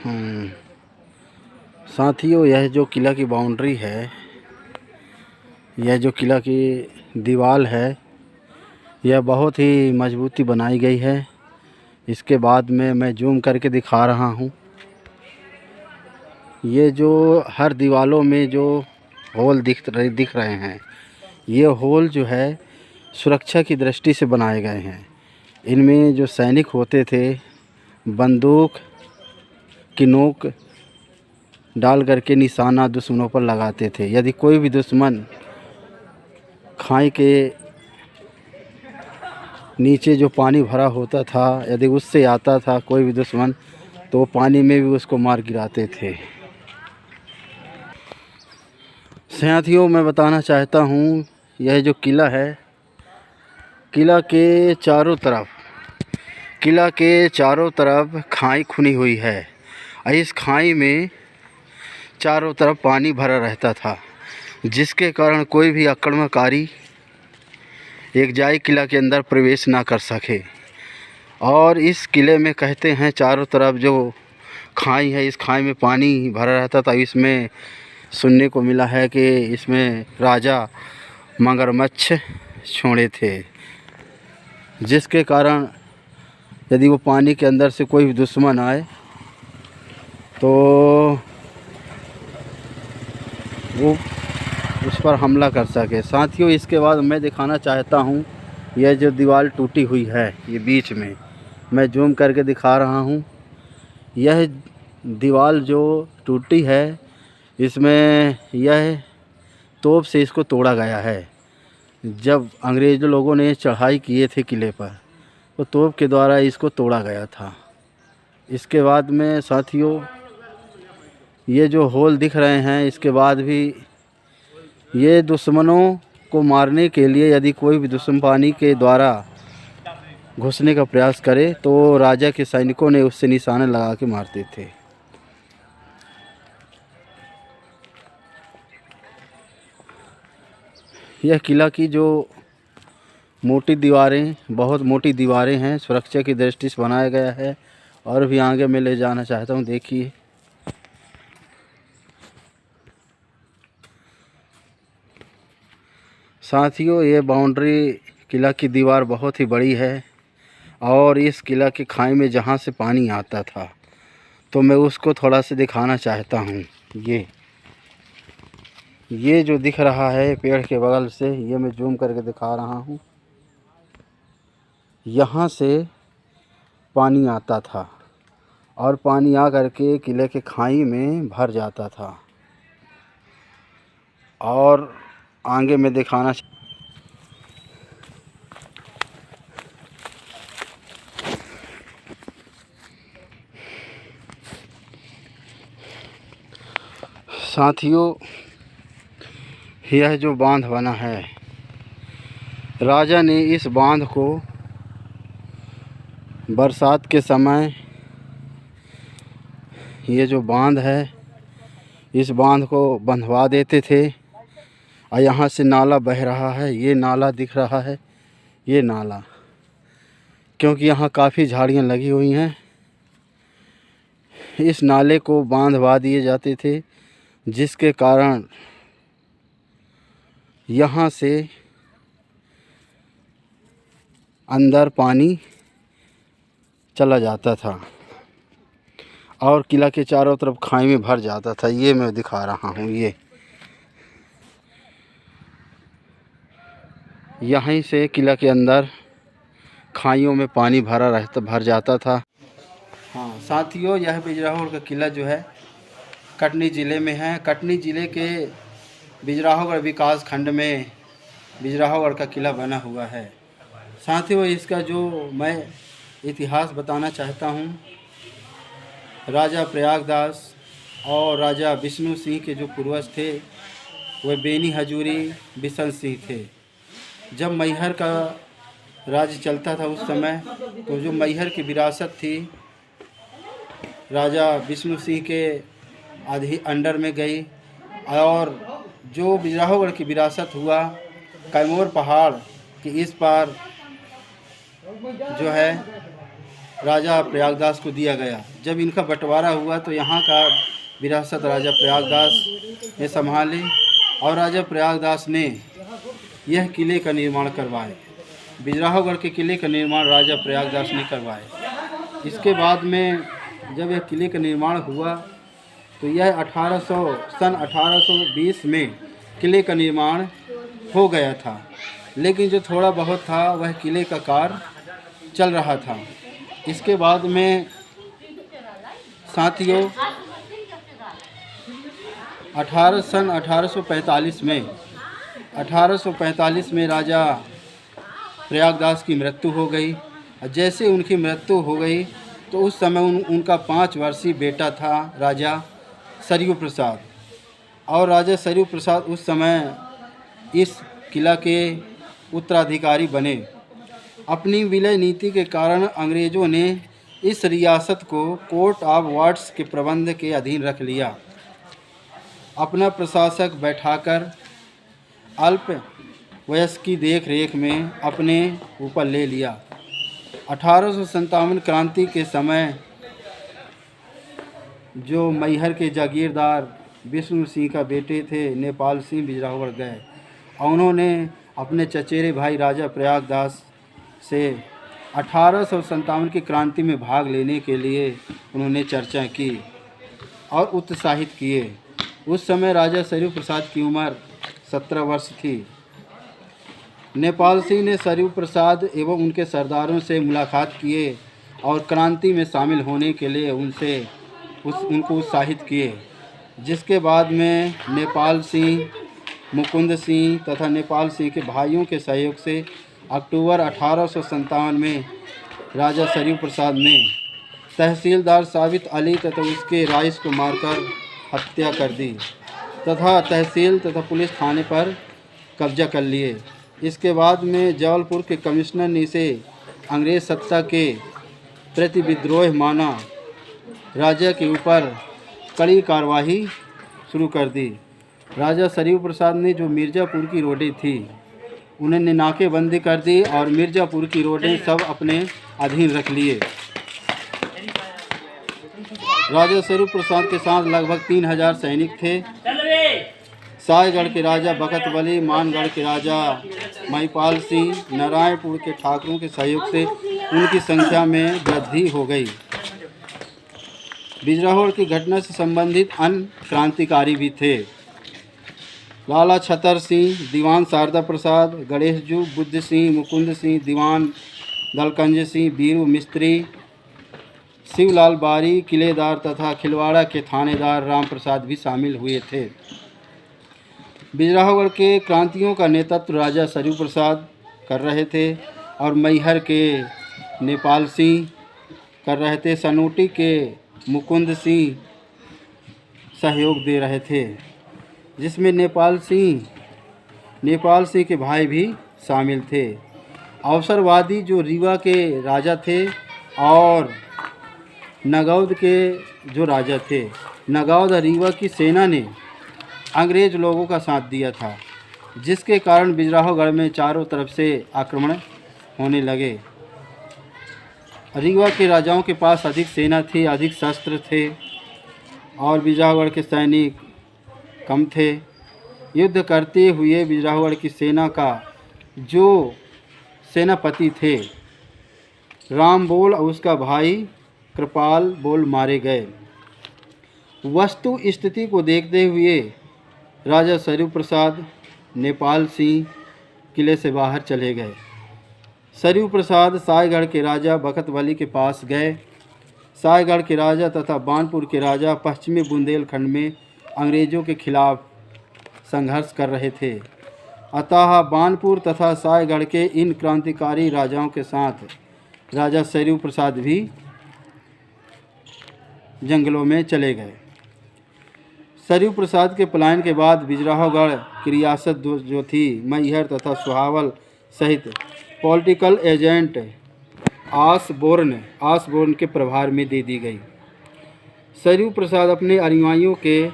हम्म, साथियों, यह जो किला की बाउंड्री है, यह जो किला की दीवार है, यह बहुत ही मजबूती बनाई गई है। इसके बाद में मैं जूम करके दिखा रहा हूँ। ये जो हर दीवारों में जो होल दिख रहे हैं, ये होल जो है सुरक्षा की दृष्टि से बनाए गए हैं। इनमें जो सैनिक होते थे, बंदूक की नोक डाल करके निशाना दुश्मनों पर लगाते थे। यदि कोई भी दुश्मन खाई के नीचे जो पानी भरा होता था, यदि उससे आता था कोई भी दुश्मन, तो पानी में भी उसको मार गिराते थे। साथियों, मैं बताना चाहता हूँ, यह जो किला है, किला के चारों तरफ खाई खुनी हुई है। इस खाई में चारों तरफ पानी भरा रहता था, जिसके कारण कोई भी आक्रमणकारी एक जाई किला के अंदर प्रवेश ना कर सके। और इस किले में कहते हैं चारों तरफ जो खाई है, इस खाई में पानी भरा रहता था। इसमें सुनने को मिला है कि इसमें राजा मगरमच्छ छोड़े थे, जिसके कारण यदि वो पानी के अंदर से कोई भी दुश्मन आए तो वो उस पर हमला कर सके। साथियों, इसके बाद मैं दिखाना चाहता हूँ, यह जो दीवार टूटी हुई है, ये बीच में मैं जूम करके दिखा रहा हूँ। यह दीवार जो टूटी है, इसमें यह तोप से इसको तोड़ा गया है। जब अंग्रेज़ लोगों ने चढ़ाई किए थे किले पर, तो तोप के द्वारा इसको तोड़ा गया था। इसके बाद में साथियों, ये जो होल दिख रहे हैं, इसके बाद भी ये दुश्मनों को मारने के लिए, यदि कोई भी दुश्मन पानी के द्वारा घुसने का प्रयास करे तो राजा के सैनिकों ने उससे निशाना लगा के मारते थे। यह किला की जो बहुत मोटी दीवारें हैं, सुरक्षा की दृष्टि से बनाया गया है। और भी आगे मैं ले जाना चाहता हूँ। देखिए, साथियों, ये बाउंड्री किला की दीवार बहुत ही बड़ी है। और इस किला की खाई में जहाँ से पानी आता था, तो मैं उसको थोड़ा सा दिखाना चाहता हूँ। ये जो दिख रहा है पेड़ के बगल से, ये मैं जूम करके दिखा रहा हूँ। यहाँ से पानी आता था और पानी आ करके किले के खाई में भर जाता था। और आगे मैं दिखाना साथियों, यह जो बांध बना है, राजा ने इस बांध को बरसात के समय, ये जो बांध है, इस बांध को बंधवा देते थे। और यहाँ से नाला बह रहा है, ये नाला दिख रहा है, ये नाला, क्योंकि यहाँ काफ़ी झाड़ियाँ लगी हुई हैं, इस नाले को बांधवा दिए जाते थे, जिसके कारण यहाँ से अंदर पानी चला जाता था और किला के चारों तरफ खाई में भर जाता था। ये मैं दिखा रहा हूँ। ये यहीं से किला के अंदर खाइयों में पानी भर जाता था। हाँ साथियों, यह बिजराहोगढ़ का किला जो है कटनी ज़िले में है। कटनी ज़िले के बिजराहोगढ़ विकास खंड में बिजराहोगढ़ का किला बना हुआ है। साथियों, इसका जो मैं इतिहास बताना चाहता हूँ, राजा प्रयागदास और राजा विष्णु सिंह के जो पूर्वज थे, वह बेनी हजूरी बिशन सिंह थे। जब मैहर का राज्य चलता था उस समय, तो जो मैहर की विरासत थी राजा विष्णु सिंह के अंडर में गई। और जो बिजराहोगढ़ की विरासत हुआ, कैमूर पहाड़ के इस पार जो है राजा प्रयागदास को दिया गया। जब इनका बंटवारा हुआ तो यहाँ का विरासत राजा प्रयागदास ने संभाली और राजा प्रयागदास ने यह किले का निर्माण करवाए। बिजराहोगढ़ के किले का निर्माण राजा प्रयागदास ने करवाए। इसके बाद में जब यह किले का निर्माण हुआ तो यह सन 1820 में किले का निर्माण हो गया था, लेकिन जो थोड़ा बहुत था वह किले का कार्य चल रहा था। इसके बाद में साथियों सन 1845 में राजा प्रयागदास की मृत्यु हो गई। जैसे उनकी मृत्यु हो गई तो उस समय उनका 5 वर्षीय बेटा था राजा सरयू प्रसाद, और राजा सरयू प्रसाद उस समय इस किला के उत्तराधिकारी बने। अपनी विलय नीति के कारण अंग्रेज़ों ने इस रियासत को कोर्ट ऑफ वार्ड्स के प्रबंध के अधीन रख लिया। अपना प्रशासक बैठाकर अल्प वयस्क की देख रेख में अपने ऊपर ले लिया। 1857 क्रांति के समय जो मैहर के जागीरदार विष्णु सिंह का बेटे थे नेपाल सिंह बिजराहोगढ़ गए और उन्होंने अपने चचेरे भाई राजा प्रयागदास से 1857 की क्रांति में भाग लेने के लिए उन्होंने चर्चा की और उत्साहित किए। उस समय राजा सरयू प्रसाद की उम्र 17 वर्ष थी। नेपाल सिंह ने सरयू प्रसाद एवं उनके सरदारों से मुलाकात किए और क्रांति में शामिल होने के लिए उनको उत्साहित किए, जिसके बाद में नेपाल सिंह, मुकुंद सिंह तथा नेपाल सिंह के भाइयों के सहयोग से अक्टूबर 1857 में राजा सरयू प्रसाद ने तहसीलदार साबित अली तथा उसके राइस को मारकर हत्या कर दी तथा तहसील तथा पुलिस थाने पर कब्जा कर लिए। इसके बाद में जबलपुर के कमिश्नर ने इसे अंग्रेज़ सत्ता के प्रति विद्रोह माना। राजा के ऊपर कड़ी कार्रवाई शुरू कर दी। राजा सरयू प्रसाद ने जो मिर्ज़ापुर की रोडें थी उन्होंने नाकेबंदी कर दी और मिर्ज़ापुर की रोडें सब अपने अधीन रख लिए। राजा सरयू प्रसाद के साथ लगभग 3000 सैनिक थे। सायगढ़ के राजा बखत बली, मानगढ़ के राजा महिपाल सिंह, नारायणपुर के ठाकुरों के सहयोग से उनकी संख्या में वृद्धि हो गई। बिजराहोगढ़ की घटना से संबंधित अन्य क्रांतिकारी भी थे। लाला छतर सिंह, दीवान शारदा प्रसाद, गणेश जू, बुद्ध सिंह, मुकुंद सिंह, दीवान दलकंज सिंह, बीरू मिस्त्री, शिवलाल बारी किलेदार तथा खिलवाड़ा के थानेदार राम प्रसाद भी शामिल हुए थे। बिजराहोगढ़ के क्रांतियों का नेतृत्व राजा सरयू प्रसाद कर रहे थे और मैहर के नेपाल सिंह कर रहे थे। सनोटी के मुकुंद सिंह सहयोग दे रहे थे, जिसमें नेपाल सिंह के भाई भी शामिल थे। अवसरवादी जो रीवा के राजा थे और नगौद के जो राजा थे, नगौद और रीवा की सेना ने अंग्रेज़ लोगों का साथ दिया था, जिसके कारण बिजराहोगढ़ में चारों तरफ से आक्रमण होने लगे। रीवा के राजाओं के पास अधिक सेना थी, अधिक शस्त्र थे और बिजराहोगढ़ के सैनिक कम थे। युद्ध करते हुए बिजराहोगढ़ की सेना का जो सेनापति थे राम बोल और उसका भाई कृपाल बोल मारे गए। वस्तु स्थिति को देखते हुए राजा सरयू प्रसाद नेपाल सिंह किले से बाहर चले गए। सरयू प्रसाद सायगढ़ के राजा बखत बली के पास गए। सायगढ़ के राजा तथा बानपुर के राजा पश्चिमी बुंदेलखंड में अंग्रेज़ों के खिलाफ संघर्ष कर रहे थे। अतः बानपुर तथा सायगढ़ के इन क्रांतिकारी राजाओं के साथ राजा सरयू प्रसाद भी जंगलों में चले गए। सरयू प्रसाद के पलायन के बाद बिजराहोगढ़ की रियासत जो थी मैहर तथा सुहावल सहित पॉलिटिकल एजेंट आसबोर्न के प्रभार में दे दी गई। सरयू प्रसाद अपने अनुयायियों के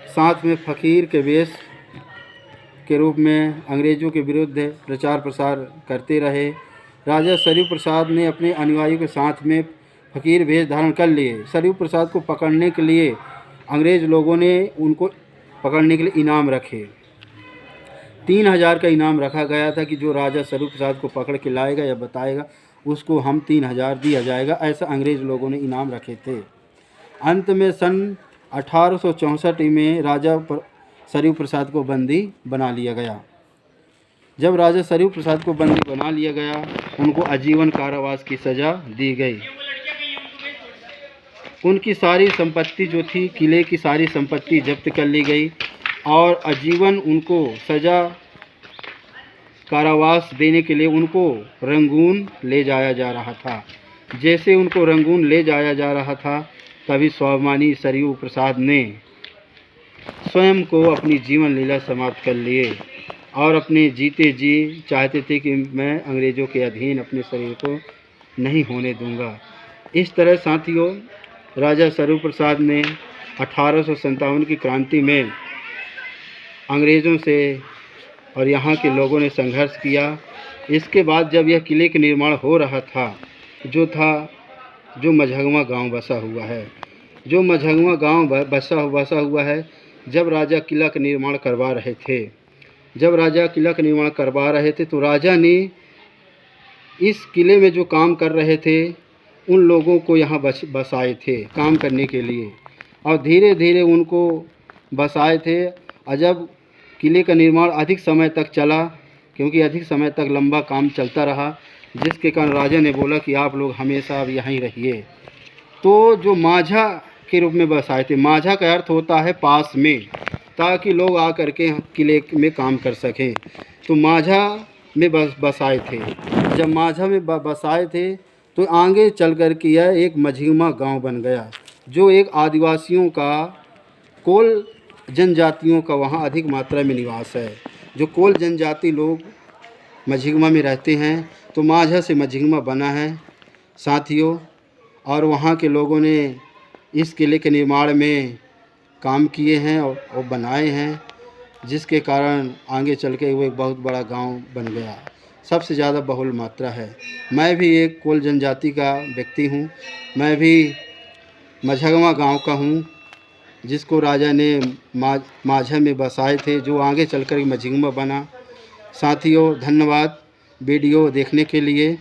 साथ में फ़कीर के वेश के रूप में अंग्रेज़ों के विरुद्ध प्रचार प्रसार करते रहे। राजा सरयू प्रसाद ने अपने अनुयायियों के साथ में फकीर वेश धारण कर लिए। सरयू प्रसाद को पकड़ने के लिए अंग्रेज़ लोगों ने उनको पकड़ने के लिए इनाम रखे। 3000 का इनाम रखा गया था कि जो राजा सरयू प्रसाद को पकड़ के लाएगा या बताएगा उसको हम 3000 दिया जाएगा, ऐसा अंग्रेज़ लोगों ने इनाम रखे थे। अंत में सन 1864 में राजा सरयू प्रसाद को बंदी बना लिया गया। जब राजा सरयू प्रसाद को बंदी बना लिया गया, उनको आजीवन कारावास की सज़ा दी गई। उनकी सारी संपत्ति जो थी, किले की सारी संपत्ति जब्त कर ली गई और आजीवन उनको सज़ा कारावास देने के लिए उनको रंगून ले जाया जा रहा था। जैसे उनको रंगून ले जाया जा रहा था, तभी स्वाभिमानी सरयू प्रसाद ने स्वयं को अपनी जीवन लीला समाप्त कर लिए और अपने जीते जी चाहते थे कि मैं अंग्रेज़ों के अधीन अपने शरीर को नहीं होने दूंगा। इस तरह साथियों, राजा सरयू प्रसाद ने 1857 की क्रांति में अंग्रेज़ों से और यहाँ के लोगों ने संघर्ष किया। इसके बाद जब यह किले के निर्माण हो रहा था, जो मझगवां गांव बसा हुआ है, जो मझगवां गांव बसा हुआ है, जब राजा किला का निर्माण करवा रहे थे, तो राजा ने इस किले में जो काम कर रहे थे उन लोगों को यहाँ बसाए थे काम करने के लिए, और धीरे धीरे उनको बसाए थे। और जब किले का निर्माण अधिक समय तक चला, क्योंकि अधिक समय तक लंबा काम चलता रहा, जिसके कारण राजा ने बोला कि आप लोग हमेशा अब यहीं रहिए। तो जो माझा के रूप में बसाए थे, माझा का अर्थ होता है पास में, ताकि लोग आकर के किले में काम कर सकें। तो माझा में बसाए थे। जब माझा में बसाए थे तो आगे चल कर के यह एक मझगवां गांव बन गया, जो एक आदिवासियों का, कोल जनजातियों का वहाँ अधिक मात्रा में निवास है। जो कोल जनजाति लोग मझगवां में रहते हैं, तो माझा से मझगवां बना है साथियों। और वहाँ के लोगों ने इस किले के निर्माण में काम किए हैं और बनाए हैं, जिसके कारण आगे चल के वो एक बहुत बड़ा गांव बन गया। सबसे ज़्यादा बहुल मात्रा है। मैं भी एक कोल जनजाति का व्यक्ति हूँ। मैं भी मझगवां गांव का हूँ, जिसको राजा ने माझा में बसाए थे, जो आगे चलकर मझगवां बना। साथियों, धन्यवाद वीडियो देखने के लिए।